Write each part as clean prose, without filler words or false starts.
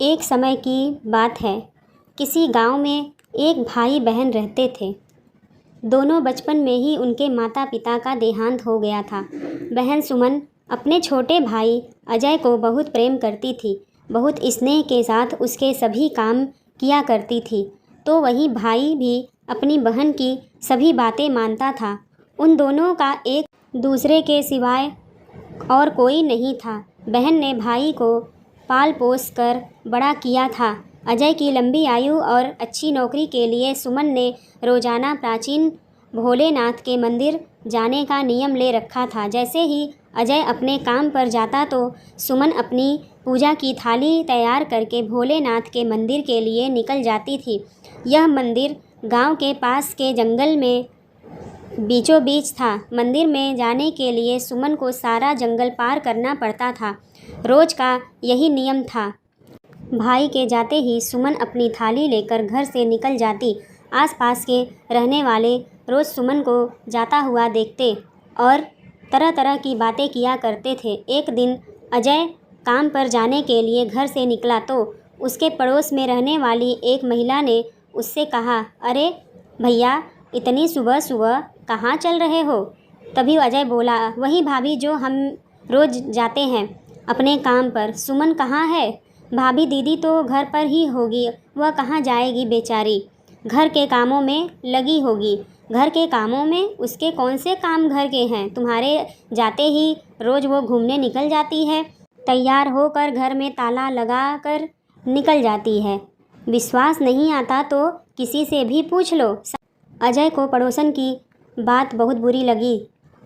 एक समय की बात है। किसी गांव में एक भाई बहन रहते थे। दोनों बचपन में ही उनके माता पिता का देहांत हो गया था। बहन सुमन अपने छोटे भाई अजय को बहुत प्रेम करती थी, बहुत स्नेह के साथ उसके सभी काम किया करती थी। तो वही भाई भी अपनी बहन की सभी बातें मानता था। उन दोनों का एक दूसरे के सिवाय और कोई नहीं था। बहन ने भाई को पाल पोस कर बड़ा किया था। अजय की लंबी आयु और अच्छी नौकरी के लिए सुमन ने रोजाना प्राचीन भोलेनाथ के मंदिर जाने का नियम ले रखा था। जैसे ही अजय अपने काम पर जाता तो सुमन अपनी पूजा की थाली तैयार करके भोलेनाथ के मंदिर के लिए निकल जाती थी। यह मंदिर गांव के पास के जंगल में बीचों बीच था। मंदिर में जाने के लिए सुमन को सारा जंगल पार करना पड़ता था। रोज का यही नियम था। भाई के जाते ही सुमन अपनी थाली लेकर घर से निकल जाती। आसपास के रहने वाले रोज सुमन को जाता हुआ देखते और तरह तरह की बातें किया करते थे। एक दिन अजय काम पर जाने के लिए घर से निकला तो उसके पड़ोस में रहने वाली एक महिला ने उससे कहा, अरे भैया, इतनी सुबह सुबह कहाँ चल रहे हो? तभी अजय बोला, वही भाभी जो हम रोज जाते हैं अपने काम पर। सुमन कहाँ है? भाभी दीदी तो घर पर ही होगी, वह कहाँ जाएगी बेचारी, घर के कामों में लगी होगी। घर के कामों में? उसके कौन से काम घर के हैं? तुम्हारे जाते ही रोज़ वो घूमने निकल जाती है, तैयार होकर घर में ताला लगा कर निकल जाती है। विश्वास नहीं आता तो किसी से भी पूछ लो। अजय को पड़ोसन की बात बहुत बुरी लगी।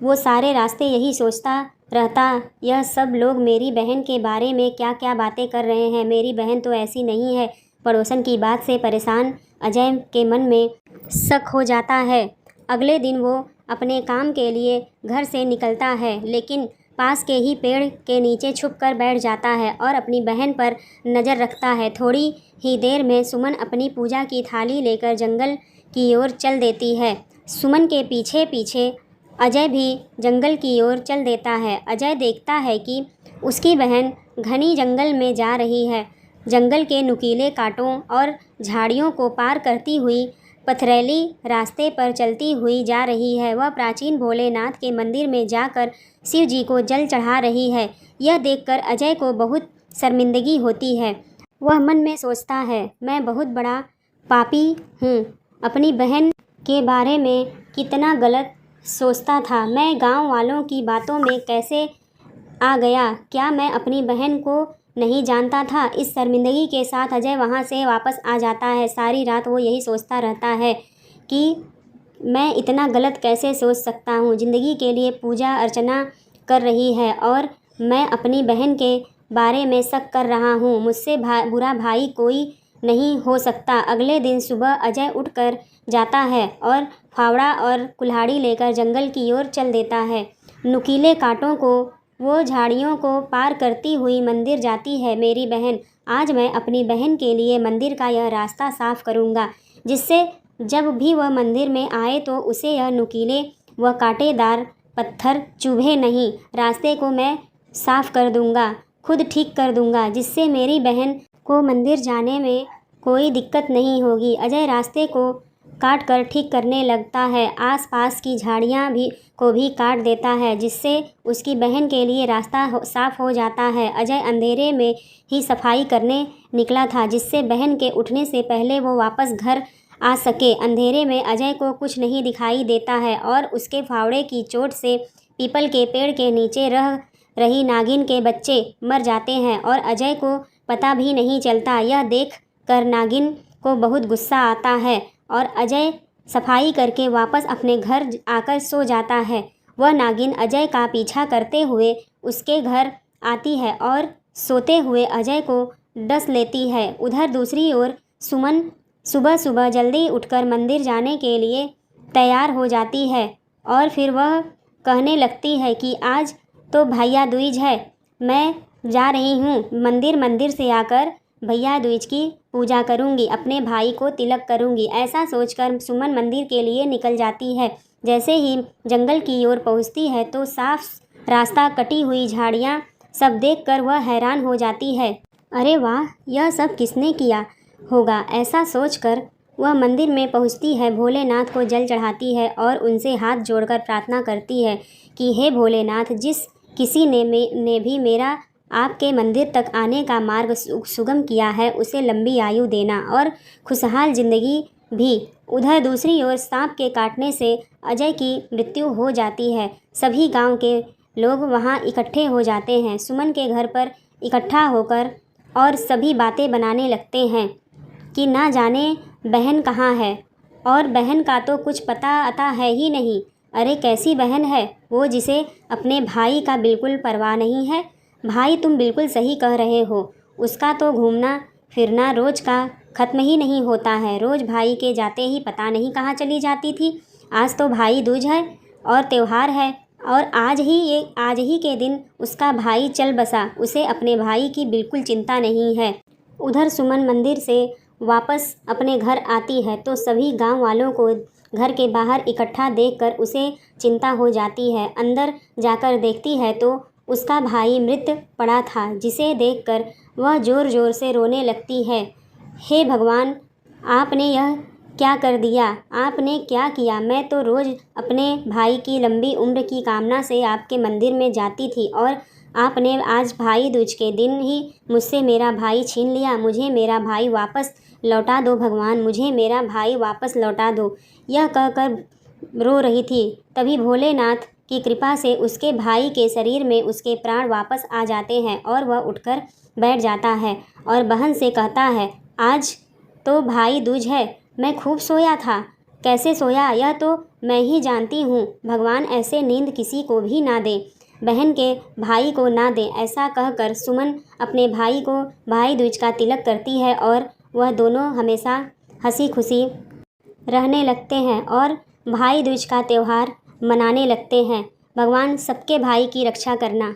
वो सारे रास्ते यही सोचता रहता, यह सब लोग मेरी बहन के बारे में क्या क्या बातें कर रहे हैं। मेरी बहन तो ऐसी नहीं है। पड़ोसन की बात से परेशान अजय के मन में शक हो जाता है। अगले दिन वो अपने काम के लिए घर से निकलता है, लेकिन पास के ही पेड़ के नीचे छुप कर बैठ जाता है और अपनी बहन पर नज़र रखता है। थोड़ी ही देर में सुमन अपनी पूजा की थाली लेकर जंगल की ओर चल देती है। सुमन के पीछे पीछे अजय भी जंगल की ओर चल देता है। अजय देखता है कि उसकी बहन घनी जंगल में जा रही है। जंगल के नुकीले कांटों और झाड़ियों को पार करती हुई पथरीली रास्ते पर चलती हुई जा रही है। वह प्राचीन भोलेनाथ के मंदिर में जाकर शिव जी को जल चढ़ा रही है। यह देखकर अजय को बहुत शर्मिंदगी होती है। वह मन में सोचता है, मैं बहुत बड़ा पापी हूँ। अपनी बहन के बारे में कितना गलत सोचता था। मैं गांव वालों की बातों में कैसे आ गया? क्या मैं अपनी बहन को नहीं जानता था? इस शर्मिंदगी के साथ अजय वहां से वापस आ जाता है। सारी रात वो यही सोचता रहता है कि मैं इतना गलत कैसे सोच सकता हूँ। ज़िंदगी के लिए पूजा अर्चना कर रही है और मैं अपनी बहन के बारे में शक कर रहा हूँ। मुझसे बुरा भाई कोई नहीं हो सकता। अगले दिन सुबह अजय उठकर जाता है और फावड़ा और कुल्हाड़ी लेकर जंगल की ओर चल देता है। नुकीले कांटों को वो झाड़ियों को पार करती हुई मंदिर जाती है। मेरी बहन, आज मैं अपनी बहन के लिए मंदिर का यह रास्ता साफ करूँगा, जिससे जब भी वह मंदिर में आए तो उसे यह नुकीले व कांटेदार पत्थर चुभे नहीं। रास्ते को मैं साफ कर दूँगा, खुद ठीक कर दूँगा, जिससे मेरी बहन को मंदिर जाने में कोई दिक्कत नहीं होगी। अजय रास्ते को काट कर ठीक करने लगता है। आसपास की झाड़ियाँ को भी काट देता है, जिससे उसकी बहन के लिए रास्ता साफ हो जाता है। अजय अंधेरे में ही सफाई करने निकला था, जिससे बहन के उठने से पहले वो वापस घर आ सके। अंधेरे में अजय को कुछ नहीं दिखाई देता है और उसके फावड़े की चोट से पीपल के पेड़ के नीचे रह रही नागिन के बच्चे मर जाते हैं और अजय को पता भी नहीं चलता। यह देख कर नागिन को बहुत गुस्सा आता है और अजय सफाई करके वापस अपने घर आकर सो जाता है। वह नागिन अजय का पीछा करते हुए उसके घर आती है और सोते हुए अजय को डस लेती है। उधर दूसरी ओर सुमन सुबह सुबह जल्दी उठकर मंदिर जाने के लिए तैयार हो जाती है और फिर वह कहने लगती है कि आज तो भैया दूज है, मैं जा रही हूँ मंदिर। मंदिर से आकर भैया दूज की पूजा करूँगी, अपने भाई को तिलक करूँगी। ऐसा सोचकर सुमन मंदिर के लिए निकल जाती है। जैसे ही जंगल की ओर पहुँचती है तो साफ रास्ता, कटी हुई झाड़ियाँ सब देखकर वह हैरान हो जाती है। अरे वाह, यह सब किसने किया होगा? ऐसा सोचकर वह मंदिर में पहुंचती है, भोलेनाथ को जल चढ़ाती है और उनसे हाथ जोड़कर प्रार्थना करती है कि हे भोलेनाथ, जिस किसी ने भी मेरा आपके मंदिर तक आने का मार्ग सुगम किया है, उसे लंबी आयु देना और खुशहाल ज़िंदगी भी। उधर दूसरी ओर सांप के काटने से अजय की मृत्यु हो जाती है। सभी गांव के लोग वहां इकट्ठे हो जाते हैं, सुमन के घर पर इकट्ठा होकर, और सभी बातें बनाने लगते हैं कि ना जाने बहन कहाँ है, और बहन का तो कुछ पता अता है ही नहीं। अरे कैसी बहन है वो जिसे अपने भाई का बिल्कुल परवाह नहीं है? भाई तुम बिल्कुल सही कह रहे हो, उसका तो घूमना फिरना रोज़ का ख़त्म ही नहीं होता है। रोज़ भाई के जाते ही पता नहीं कहाँ चली जाती थी। आज तो भाई दूज है और त्यौहार है, और आज ही के दिन उसका भाई चल बसा। उसे अपने भाई की बिल्कुल चिंता नहीं है। उधर सुमन मंदिर से वापस अपने घर आती है तो सभी गांव वालों को घर के बाहर इकट्ठा देखकर उसे चिंता हो जाती है। अंदर जाकर देखती है तो उसका भाई मृत पड़ा था, जिसे देखकर वह ज़ोर ज़ोर से रोने लगती है। हे भगवान, आपने यह क्या कर दिया? आपने क्या किया? मैं तो रोज़ अपने भाई की लंबी उम्र की कामना से आपके मंदिर में जाती थी, और आपने आज भाई दूज के दिन ही मुझसे मेरा भाई छीन लिया। मुझे मेरा भाई वापस लौटा दो भगवान, मुझे मेरा भाई वापस लौटा दो। यह कहकर रो रही थी। तभी भोलेनाथ की कृपा से उसके भाई के शरीर में उसके प्राण वापस आ जाते हैं और वह उठकर बैठ जाता है और बहन से कहता है, आज तो भाई दूज है, मैं खूब सोया था। कैसे सोया यह तो मैं ही जानती हूँ। भगवान ऐसे नींद किसी को भी ना दे, बहन के भाई को ना दे। ऐसा कहकर सुमन अपने भाई को भाई दूज का तिलक करती है और वह दोनों हमेशा हंसी खुशी रहने लगते हैं और भाई दूज का त्यौहार मनाने लगते हैं। भगवान सबके भाई की रक्षा करना।